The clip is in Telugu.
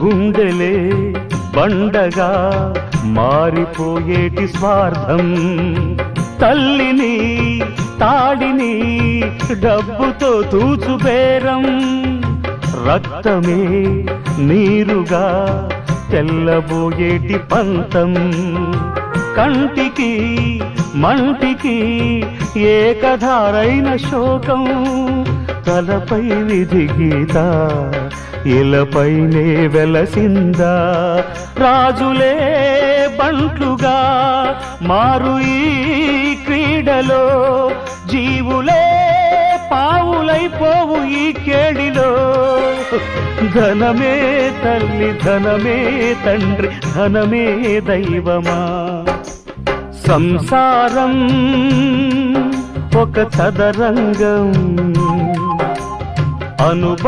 గుండెలే బండగా మారిపోయేటి స్వార్థం, తల్లిని తాడిని డబ్బుతో తూచుబేరం, రక్తమే నీరుగా తెల్లబోయేటి పంతం, కంటికి మంటికి ఏకధారైన శోకం, తలపై విధి గీత ఇలపైనే వెలసిందా, రాజులే బంట్లుగా మారు ఈ క్రీడలో, జీవులే పావులైపోవు ఈ కేడిలో, ధనమే తల్లి ధనమే తండ్రి ధనమే దైవమా, సంసారం ఒక చదరంగం